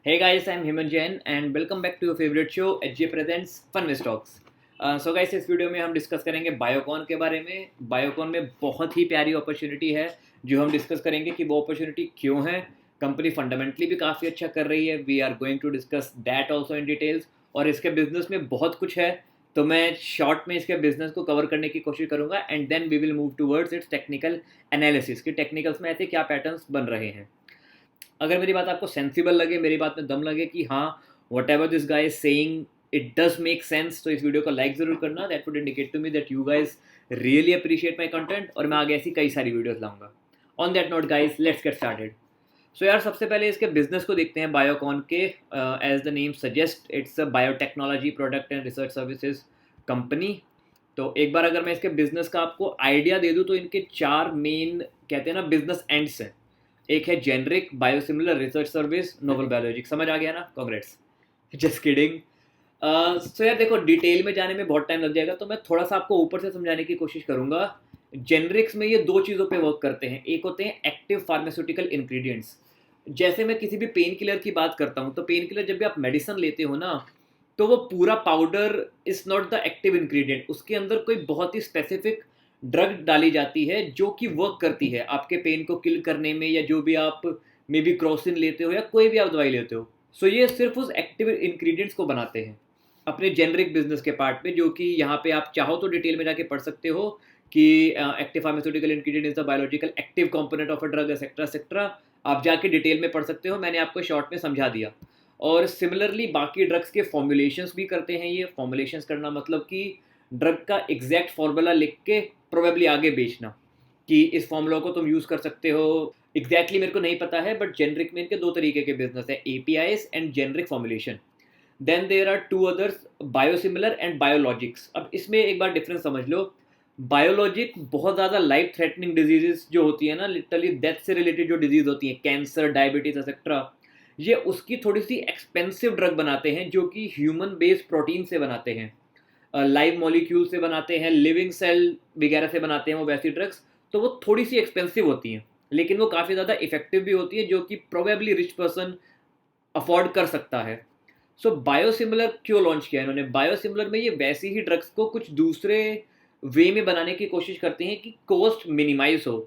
Hey guys, I'm Hemant Jain and welcome back to your favorite show HJ Presents Fun with Stocks. So guys इस video में हम discuss करेंगे Biocon के बारे में। Biocon में बहुत ही प्यारी अपॉर्चुनिटी है जो हम डिस्कस करेंगे कि वो अपॉर्चुनिटी क्यों है। कंपनी फंडामेंटली भी काफ़ी अच्छा कर रही है। We are going to discuss that also in details. और इसके बिजनेस में बहुत कुछ है, तो मैं शॉर्ट में इसके बिजनेस को कवर करने की कोशिश करूंगा and then we will move towards it's technical analysis कि टेक्निकल्स में ऐसे क्या पैटर्न्स बन रहे हैं। अगर मेरी बात आपको सेंसिबल लगे, मेरी बात में दम लगे कि हाँ whatever this guy is saying it does make sense, तो इस वीडियो को लाइक ज़रूर करना। That would indicate to me that you guys really appreciate my content और मैं आगे ऐसी कई सारी वीडियोस लाऊंगा। On that note guys let's get started. So यार सबसे पहले इसके बिजनेस को देखते हैं बायोकॉन के। As the name suggest it's a biotechnology product and research services company. तो एक बार अगर मैं इसके बिजनेस का आपको आइडिया दे दूँ तो इनके चार मेन कहते हैं ना बिजनेस एंड्स हैं। एक है generic biosimilar research service novel biologic. समझ आ गया ना? कांग्रेट्स। Just kidding. सो यार देखो, डिटेल में जाने में बहुत टाइम लग जाएगा, तो मैं थोड़ा सा आपको ऊपर से समझाने की कोशिश करूंगा। जेनरिक्स में ये दो चीज़ों पे वर्क करते हैं। एक होते हैं एक्टिव फार्मास्यूटिकल इंग्रेडिएंट्स। जैसे मैं किसी भी पेन किलर की बात करता हूँ, तो पेन किलर जब भी आप मेडिसिन लेते हो ना, तो वो पूरा powder is not the active ingredient. उसके अंदर कोई बहुत ही स्पेसिफिक ड्रग डाली जाती है जो कि वर्क करती है आपके पेन को किल करने में, या जो भी आप मे बी क्रोसिन लेते हो या कोई भी आप दवाई लेते हो। सो ये सिर्फ उस एक्टिव इंग्रेडिएंट्स को बनाते हैं अपने जेनरिक बिजनेस के पार्ट में, जो कि यहाँ पे आप चाहो तो डिटेल में जाके पढ़ सकते हो कि active pharmaceutical ingredient is the biological active component of a drug etcetera etcetera. आप जाके डिटेल में पढ़ सकते हो, मैंने आपको शॉर्ट में समझा दिया। और सिमिलरली बाकी ड्रग्स के फॉर्मुलेशंस भी करते हैं ये। फॉर्मुलेशंस करना मतलब कि ड्रग का एग्जैक्ट फार्मूला लिख के प्रोबेबली आगे बेचना कि इस फॉर्मूला को तुम यूज़ कर सकते हो। एग्जैक्टली मेरे को नहीं पता है, बट जेनरिक में इनके दो तरीके के बिजनेस है, APIs and generic formulation. Then there are two others, biosimilar and biologics. अब इसमें एक बार डिफरेंस समझ लो। बायोलॉजिक बहुत ज़्यादा लाइफ थ्रेटनिंग डिजीजेस जो होती है ना, लिटरली डेथ से रिलेटेड जो डिजीज होती है, कैंसर, डायबिटीज एक्सेट्रा, ये उसकी थोड़ी सी एक्सपेंसिव ड्रग बनाते हैं जो कि ह्यूमन बेस्ड प्रोटीन से बनाते हैं, लाइव मॉलिक्यूल से बनाते हैं, लिविंग सेल वगैरह से बनाते हैं वो वैसी ड्रग्स। तो वो थोड़ी सी एक्सपेंसिव होती हैं, लेकिन वो काफ़ी ज़्यादा इफेक्टिव भी होती है, जो कि प्रोबेबली रिच पर्सन अफोर्ड कर सकता है। सो बायोसिमिलर क्यों लॉन्च किया इन्होंने? बायोसिमिलर में ये वैसी ही ड्रग्स को कुछ दूसरे वे में बनाने की कोशिश करते हैं कि कॉस्ट मिनिमाइज हो।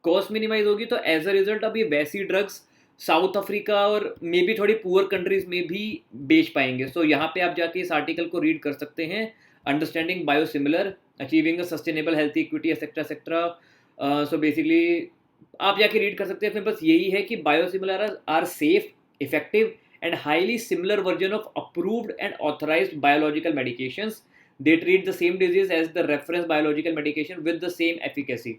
कॉस्ट मिनिमाइज होगी तो एज अ रिजल्ट अब ये वैसी ड्रग्स साउथ अफ्रीका और मे बी थोड़ी पुअर कंट्रीज में भी बेच पाएंगे। सो यहाँ पे आप जाके इस आर्टिकल को रीड कर सकते हैं, understanding biosimilar achieving a sustainable health equity etcetera etcetera. So basically आप जाके रीड कर सकते हैं। फिर बस यही है कि biosimilar are safe, effective and highly similar version of approved and authorized biological medications. They treat the same disease as the reference biological medication with the same efficacy.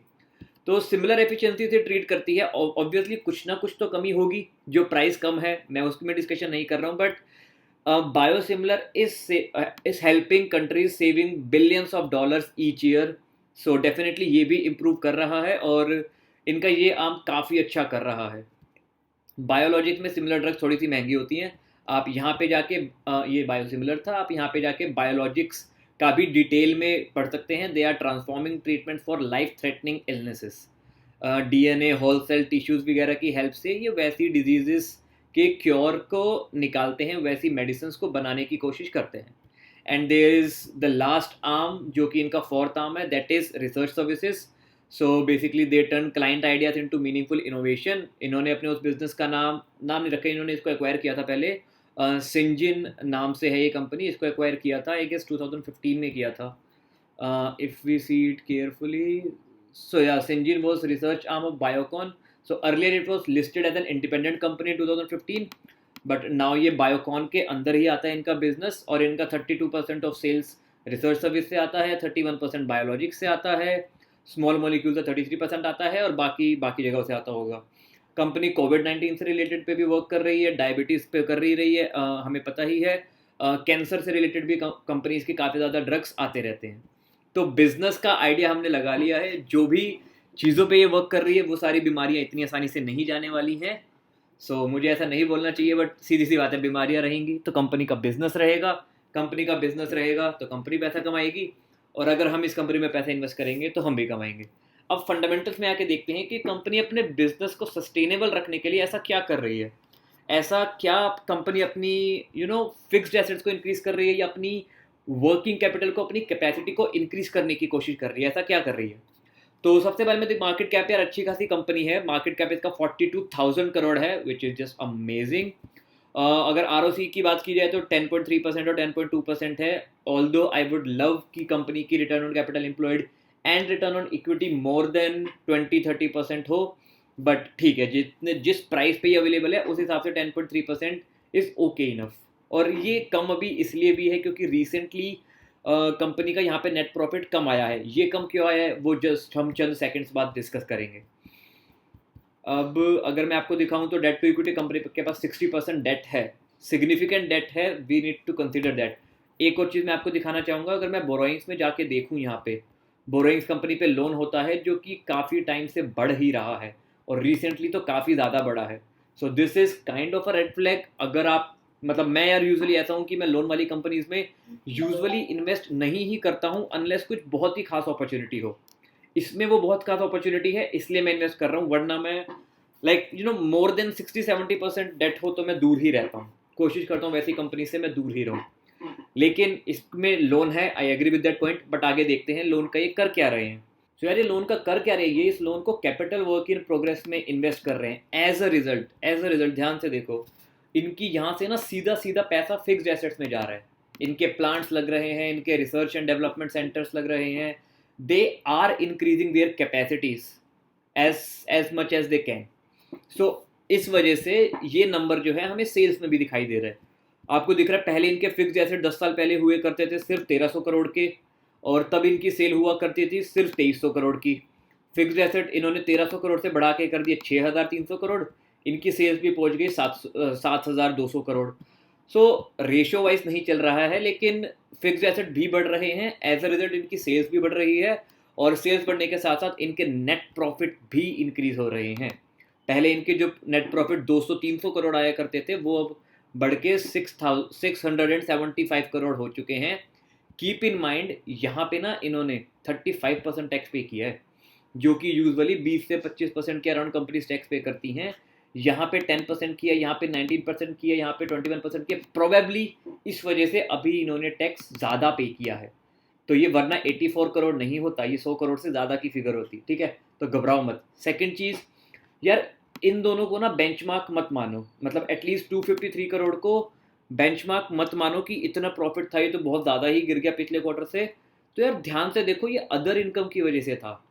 तो सिमिलर एफिशिएंसी से ट्रीट करती है। Obviously कुछ ना कुछ तो कमी होगी, जो प्राइस कम है, मैं उसकी में डिस्कशन नहीं कर रहा हूँ, but biosimilar is helping countries saving billions of dollars each year. So definitely ये भी इम्प्रूव कर रहा है और इनका ये आम काफ़ी अच्छा कर रहा है। बायोलॉजिक्स में सिमिलर ड्रग्स थोड़ी सी महंगी होती हैं। आप यहाँ पे जाके ये बायोसिमिलर था, आप यहाँ पे जाके बायोलॉजिक्स का भी डिटेल में पढ़ सकते हैं। They are transforming treatment for life threatening illnesses. DNA whole cell tissues वगैरह की हेल्प से ये वैसी डिजीजेस के क्योर को निकालते हैं, वैसी मेडिसिन को बनाने की कोशिश करते हैं। And there is the last arm जो कि इनका फोर्थ आर्म है, that is research services. So basically they turn client ideas into meaningful innovation. इन्होंने अपने उस बिजनेस का नाम नाम नहीं रखा, इन्होंने इसको एक्वायर किया था पहले। सिंजिन नाम से है ये कंपनी, इसको एक्वायर किया था आई गेस 2015 में किया था, if we see it carefully. So या Syngene was research arm of Biocon. So earlier it was listed as an independent company 2015, but now ये बायोकॉन के अंदर ही आता है इनका बिजनेस। और इनका 32% ऑफ सेल्स रिसर्च सर्विस से आता है, 31% बायोलॉजिक से आता है, स्मॉल मॉलिक्यूल से 33% आता है और बाकी बाकी जगहों से आता होगा। कंपनी कोविड-19 से रिलेटेड पे भी वर्क कर रही है, डायबिटीज़ पे कर रही है, हमें पता ही है। कैंसर से रिलेटेड भी कंपनीज के काफ़ी ज़्यादा ड्रग्स आते रहते हैं। तो बिजनेस का आइडिया हमने लगा लिया है। जो भी चीज़ों पे ये वर्क कर रही है वो सारी बीमारियां इतनी आसानी से नहीं जाने वाली हैं। सो मुझे ऐसा नहीं बोलना चाहिए, बट सीधी सी बात है, बीमारियां रहेंगी तो कंपनी का बिजनेस रहेगा। कंपनी का बिजनेस रहेगा तो कंपनी पैसा कमाएगी, और अगर हम इस कंपनी में पैसा इन्वेस्ट करेंगे तो हम भी कमाएंगे। अब फंडामेंटल्स में आके देखते हैं कि कंपनी अपने बिजनेस को सस्टेनेबल रखने के लिए ऐसा क्या कर रही है। ऐसा क्या कंपनी अपनी फिक्स्ड एसेट्स को इंक्रीज कर रही है या अपनी वर्किंग कैपिटल को, अपनी कैपेसिटी को इंक्रीज करने की कोशिश कर रही है? ऐसा क्या कर रही है? तो सबसे पहले मैं मार्केट कैप यार अच्छी खासी कंपनी है, मार्केट कैप इसका 42,000 करोड़ है, विच इज जस्ट अमेजिंग। अगर आर की बात की जाए तो 10.3% और 10.2% है। ऑल्दो आई वुड लव की कंपनी की return on capital employed and return on equity more than 20-30% हो, बट ठीक है, जिस प्राइस पे ये अवेलेबल है उस हिसाब से 10.3% इज ओके इनफ। और ये कम अभी इसलिए भी है क्योंकि रिसेंटली कंपनी का यहाँ पे नेट प्रॉफिट कम आया है। ये कम क्यों आया है वो जस्ट हम चंद सेकंड्स बाद डिस्कस करेंगे। अब अगर मैं आपको दिखाऊं तो डेट टू इक्विटी कंपनी के पास 60% डेट है, सिग्निफिकेंट डेट है, we need to consider that. एक और चीज़ मैं आपको दिखाना चाहूँगा, अगर मैं बोरोइंग्स में जाके देखूँ, यहाँ पे बोरोइंग्स कंपनी पे लोन होता है जो कि काफ़ी टाइम से बढ़ ही रहा है और रिसेंटली तो काफ़ी ज़्यादा बढ़ा है। So this is kind of a red flag. अगर आप मतलब मैं यार यूजुअली ऐसा हूँ कि मैं लोन वाली कंपनीज में यूजुअली इन्वेस्ट नहीं ही करता हूँ अनलेस कुछ बहुत ही खास अपॉर्चुनिटी हो। इसमें वो बहुत खास अपॉर्चुनिटी है इसलिए मैं इन्वेस्ट कर रहा हूँ, वरना मैं मोर देन 60-70% डेट हो तो मैं दूर ही रहता हूँ, कोशिश करता हूँ वैसी कंपनी से मैं दूर ही रहूँ। लेकिन इसमें लोन है, I agree with that point, but आगे देखते हैं लोन का ये कर क्या रहे हैं। तो यार ये लोन का कर क्या रहे हैं, ये इस लोन को कैपिटल वर्क इन प्रोग्रेस में इन्वेस्ट कर रहे हैं। एज अ रिजल्ट ध्यान से देखो, इनकी यहाँ से ना सीधा सीधा पैसा फिक्स्ड एसेट्स में जा रहा है, इनके प्लांट्स लग रहे हैं, इनके रिसर्च एंड डेवलपमेंट सेंटर्स लग रहे हैं, they are increasing their capacities as much as they can. So इस वजह से ये नंबर जो है हमें सेल्स में भी दिखाई दे रहा है। आपको दिख रहा है पहले इनके फिक्स्ड एसेट 10 साल पहले हुए करते थे सिर्फ 1300 करोड़ के, और तब इनकी सेल हुआ करती थी सिर्फ 2300 करोड़ की। फिक्स्ड एसेट इन्होंने 1300 करोड़ से बढ़ा के कर दिए 6300 करोड़, इनकी सेल्स भी पहुंच गई 7200 करोड़। सो रेशियो वाइज नहीं चल रहा है, लेकिन फिक्स्ड एसेट भी बढ़ रहे हैं, एज अ रिजल्ट इनकी सेल्स भी बढ़ रही है, और सेल्स बढ़ने के साथ साथ इनके नेट प्रॉफिट भी इंक्रीज हो रहे हैं। पहले इनके जो नेट प्रॉफिट 200-300 करोड़ आया करते थे वो अब बढ़ के 675 करोड़ हो चुके हैं। कीप इन माइंड यहाँ पे ना इन्होंने 35% टैक्स पे किया है, जो कि यूजुअली 20 से 25% के अराउंड कंपनीज टैक्स पे करती हैं। यहाँ पे 10% किया, यहाँ पे 19% किया, यहाँ पे 21% किया। प्रोबेबली इस वजह से अभी इन्होंने टैक्स ज़्यादा पे किया है। तो ये वरना 84 करोड़ नहीं होता, ये 100 करोड़ से ज़्यादा की फिगर होती, ठीक है? तो घबराओ मत। सेकेंड चीज़ यार, इन दोनों को ना बेंचमार्क मत मानो, मतलब एटलीस्ट 253 करोड़ को बेंचमार्क मत मानो कि इतना प्रॉफिट था, ये तो बहुत ज़्यादा ही गिर गया पिछले क्वार्टर से। तो यार ध्यान से देखो, ये अदर इनकम की वजह से था।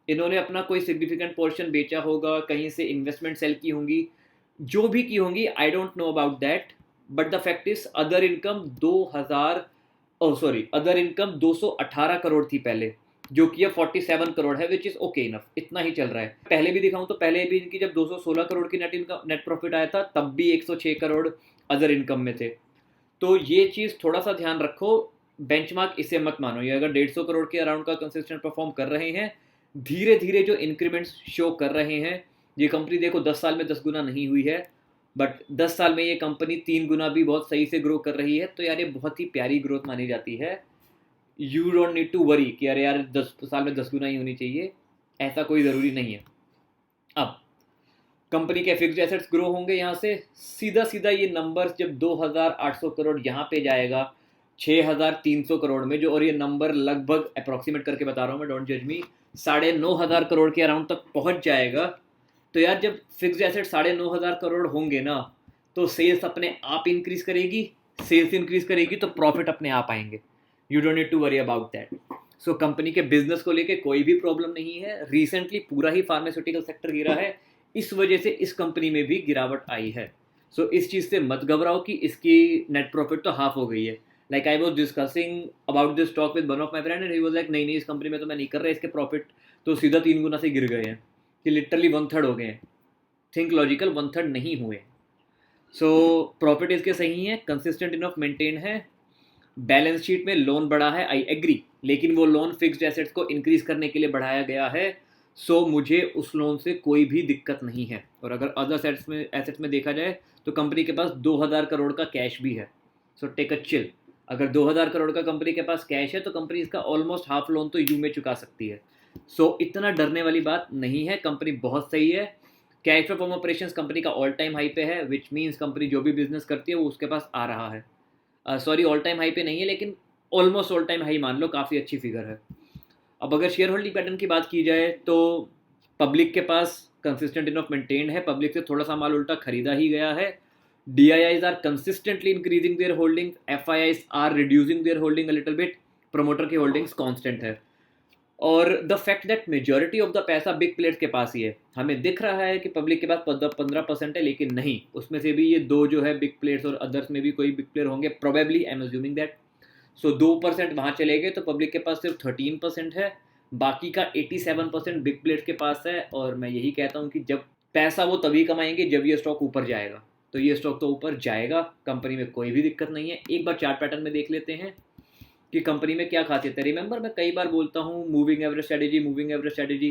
इन्होंने अपना कोई सिग्निफिकेंट पोर्शन बेचा होगा, कहीं से इन्वेस्टमेंट सेल की होंगी, जो भी की होंगी, I don't know about that, but the fact is other income 218 crore थी पहले, जो कि अब 47 करोड़ है, विच इज ओके इनफ, इतना ही चल रहा है। पहले भी दिखाऊं तो पहले भी इनकी जब 216 करोड़ की नेट प्रॉफिट आया था तब भी 106 करोड़ अदर इनकम में थे। तो ये चीज़ थोड़ा सा ध्यान रखो, बेंचमार्क इसे मत मानो। ये अगर 150 करोड़ के अराउंड का कंसिस्टेंट परफॉर्म कर रहे हैं, धीरे धीरे जो इंक्रीमेंट्स शो कर रहे हैं, ये कंपनी देखो 10 साल में 10 गुना नहीं हुई है, बट 10 साल में ये कंपनी 3 गुना भी बहुत सही से ग्रो कर रही है। तो यार ये बहुत ही प्यारी ग्रोथ मानी जाती है। You don't need to worry कि अरे यार 10 साल में 10 गुना ही होनी चाहिए, ऐसा कोई ज़रूरी नहीं है। अब कंपनी के फिक्स्ड एसेट्स ग्रो होंगे, यहाँ से सीधा सीधा ये नंबर जब 2800 करोड़ यहाँ पे जाएगा 6300 करोड़ में, जो, और ये नंबर लगभग अप्रॉक्सीमेट करके बता रहा हूँ मैं, डोंट जज मी, 9500 करोड़ के अराउंड तक पहुँच जाएगा। तो यार जब फिक्स्ड एसेट 9500 करोड़ होंगे ना, तो सेल्स अपने आप इंक्रीज करेगी, सेल्स इंक्रीज करेगी तो प्रॉफिट अपने आप आएंगे। You don't need to worry about that. So company के बिजनेस को लेके कोई भी प्रॉब्लम नहीं है। रिसेंटली पूरा ही फार्मास्यूटिकल सेक्टर गिरा है, इस वजह से इस कंपनी में भी गिरावट आई है। सो इस चीज़ से मत घबराओ कि इसकी नेट प्रॉफिट तो हाफ हो गई है। Like I was discussing about this talk with one of my friend and he was like नहीं इस कंपनी में तो मैं नहीं कर रहा, इसके प्रॉफिट तो सीधा 3 गुना से गिर गए हैं, कि लिटरली 1/3 हो गए हैं। थिंक लॉजिकल, 1/3 नहीं हुए। सो प्रॉफिट इसके सही है, कंसिस्टेंट इनफ मेंटेन है, बैलेंस शीट में लोन बढ़ा है, आई एग्री, लेकिन वो लोन फिक्स्ड एसेट्स को इंक्रीज करने के लिए बढ़ाया गया है। सो मुझे उस लोन से कोई भी दिक्कत नहीं है। और अगर अदर एसेट्स में देखा जाए तो कंपनी के पास 2000 करोड़ का कैश भी है। So take a chill. अगर 2000 करोड़ का कंपनी के पास कैश है तो कंपनी इसका ऑलमोस्ट हाफ लोन तो यू में चुका सकती है। सो इतना डरने वाली बात नहीं है, कंपनी बहुत सही है। Cash flow from operations company का ऑल टाइम हाई पे है, विच मीन्स कंपनी जो भी बिजनेस करती है वो उसके पास आ रहा है। सॉरी, ऑल टाइम हाई पे नहीं है, लेकिन ऑलमोस्ट ऑल टाइम हाई मान लो, काफ़ी अच्छी फिगर है। अब अगर शेयर होल्डिंग पैटर्न की बात की जाए तो पब्लिक के पास कंसिस्टेंट इनफ मेंटेन है, पब्लिक से थोड़ा सा माल उल्टा खरीदा ही गया है। DIIs are consistently increasing their holding, FIIs are reducing their holding a little bit, promoter की होल्डिंग्स कांस्टेंट है। और the fact that majority of the पैसा बिग प्लेयर्स के पास ही है, हमें दिख रहा है कि पब्लिक के पास 15% है, लेकिन नहीं, उसमें से भी ये दो जो है बिग प्लेयर्स और अदर्स में भी कोई बिग प्लेयर होंगे probably, I am assuming that. So 2% वहाँ चले गए तो पब्लिक के पास सिर्फ 13% है, बाकी का 87% बिग प्लेयर्स के पास है। और मैं यही कहता हूँ कि जब पैसा वो तभी कमाएंगे जब ये स्टॉक ऊपर जाएगा, तो ये स्टॉक तो ऊपर जाएगा, कंपनी में कोई भी दिक्कत नहीं है। एक बार चार्ट पैटर्न में देख लेते हैं कि कंपनी में क्या खासियत है। रिमेंबर, मैं कई बार बोलता हूँ moving average strategy, moving average strategy,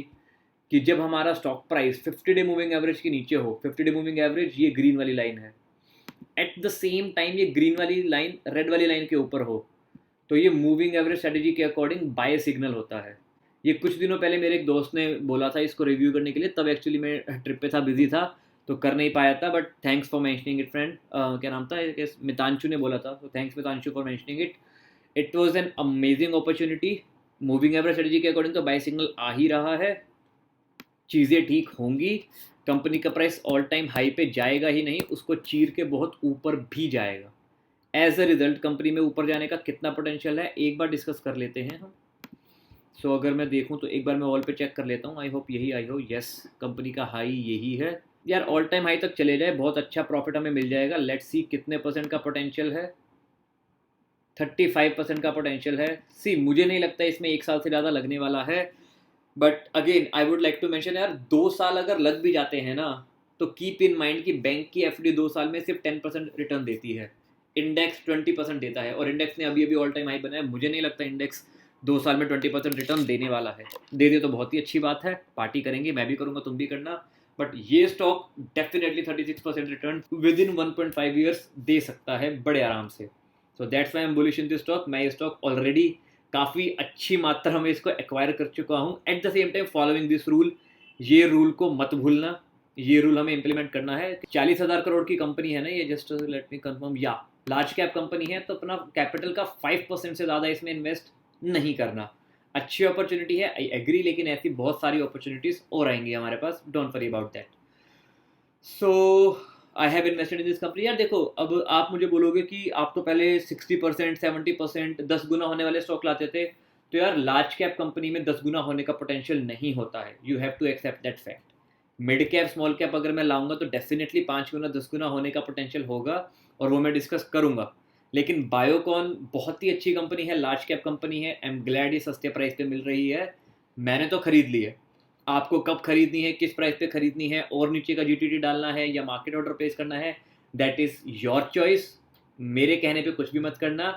कि जब हमारा stock price 50 day moving average के नीचे हो, 50 डे मूविंग एवरेज ये ग्रीन वाली लाइन है, एट द सेम टाइम ये ग्रीन वाली लाइन रेड वाली लाइन के ऊपर हो, तो ये मूविंग एवरेज स्ट्रेटेजी के अकॉर्डिंग बाय सिग्नल होता है। ये कुछ दिनों पहले मेरे एक दोस्त ने बोला था इसको रिव्यू करने के लिए, तब एक्चुअली मैं ट्रिप पे था, बिजी था, तो कर नहीं पाया था, but thanks for mentioning it friend. क्या नाम था, मितांशु ने बोला था, तो thanks Mitanshu for mentioning it. It was an amazing opportunity. Moving average strategy के अकॉर्डिंग तो बाय सिग्नल आ ही रहा है, चीज़ें ठीक होंगी, कंपनी का प्राइस ऑल टाइम हाई पे जाएगा ही नहीं, उसको चीर के बहुत ऊपर भी जाएगा। एज अ रिजल्ट कंपनी में ऊपर जाने का कितना पोटेंशियल है एक बार डिस्कस कर लेते हैं हम। सो अगर मैं देखूं तो एक बार मैं ऑल पे चेक कर लेता हूं, आई होप यही आई हो, यस, कंपनी का हाई यही है यार, ऑल टाइम हाई तक चले जाए बहुत अच्छा प्रॉफिट हमें मिल जाएगा। लेट्स सी कितने % का पोटेंशियल है, 35% का पोटेंशियल है। सी मुझे नहीं लगता इसमें एक साल से ज़्यादा लगने वाला है, but again I would like to mention यार, 2 साल अगर लग भी जाते हैं ना, तो कीप इन माइंड कि बैंक की FD 2 साल में सिर्फ 10% रिटर्न देती है, इंडेक्स 20% देता है, और इंडेक्स ने अभी अभी ऑल टाइम हाई बनाया। मुझे नहीं लगता इंडेक्स 2 साल में 20% रिटर्न देने वाला है। दे दे तो बहुत ही अच्छी बात है, पार्टी करेंगे, मैं भी करूँगा, तुम भी करना, बट ये stock definitely 36% return with in 1.5 years they सकता है बड़े आराम से। So that's why M bullish in this stock. मैं ये स्टॉक ऑलरेडी काफ़ी अच्छी मात्रा में इसको एक्वायर कर चुका हूँ। At the same time following this rule, ये रूल को मत भूलना, ये रूल हमें इंप्लीमेंट करना है। 40,000 करोड़ की कंपनी है ना ये, जस्ट लेट मी कंफर्म, या लार्ज कैप कंपनी है, तो अपना कैपिटल का 5% से ज़्यादा इसमें इन्वेस्ट नहीं करना। अच्छी अपॉर्चुनिटी है, आई एग्री, लेकिन ऐसी बहुत सारी अपॉर्चुनिटीज़ और आएंगी हमारे पास, don't worry about that. So I have invested in this company. यार देखो, अब आप मुझे बोलोगे कि आप तो पहले 60%, 70%, 10 गुना होने वाले स्टॉक लाते थे, तो यार लार्ज कैप कंपनी में 10 गुना होने का पोटेंशियल नहीं होता है, you have to accept that fact. Mid cap small cap अगर मैं लाऊंगा तो डेफिनेटली 5 गुना 10 गुना होने का पोटेंशियल होगा, और वो मैं डिस्कस करूंगा। लेकिन बायोकॉन बहुत ही अच्छी कंपनी है, लार्ज कैप कंपनी है, आई एम ग्लैड ये सस्ते प्राइस पे मिल रही है, मैंने तो खरीद ली है। आपको कब खरीदनी है, किस प्राइस पे खरीदनी है, और नीचे का GTT डालना है या मार्केट ऑर्डर प्लेस करना है, दैट इज़ योर चॉइस। मेरे कहने पे कुछ भी मत करना,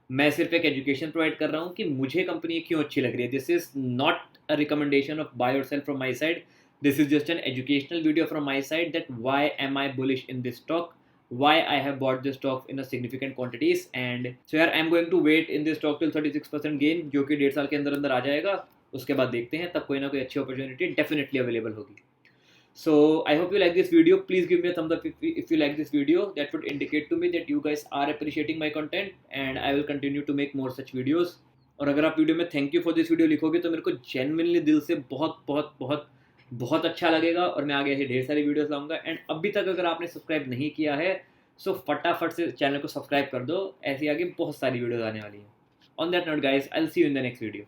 मैं सिर्फ एक एजुकेशन प्रोवाइड कर रहा हूँ कि मुझे कंपनी क्यों अच्छी लग रही है। This is not a recommendation of buy और sell from my side, this is just an educational video from my side that why am I bullish in this stock, why I have bought this stock in a significant quantities, and so यार I'm going to wait in this stock till 36% gain, जो कि 1.5 साल के अंदर अंदर आ जाएगा। उसके बाद देखते हैं, तब कोई ना कोई अच्छी अपॉर्चुनिटी डेफिनेटली अवेलेबल होगी। So I hope you like this video. Please give me a thumbs up if you like this video. That would indicate to me that you guys are appreciating my content, and I will continue to make more such videos. और अगर आप video में thank you for this video लिखोगे तो मेरे को genuinely दिल से बहुत बहुत बहुत बहुत अच्छा लगेगा, और मैं आगे ऐसे ढेर सारी वीडियोस लाऊंगा। एंड अभी तक अगर आपने सब्सक्राइब नहीं किया है सो फटाफट से चैनल को सब्सक्राइब कर दो, ऐसी आगे बहुत सारी वीडियोस आने वाली हैं। On that note guys, I will see you in the next video.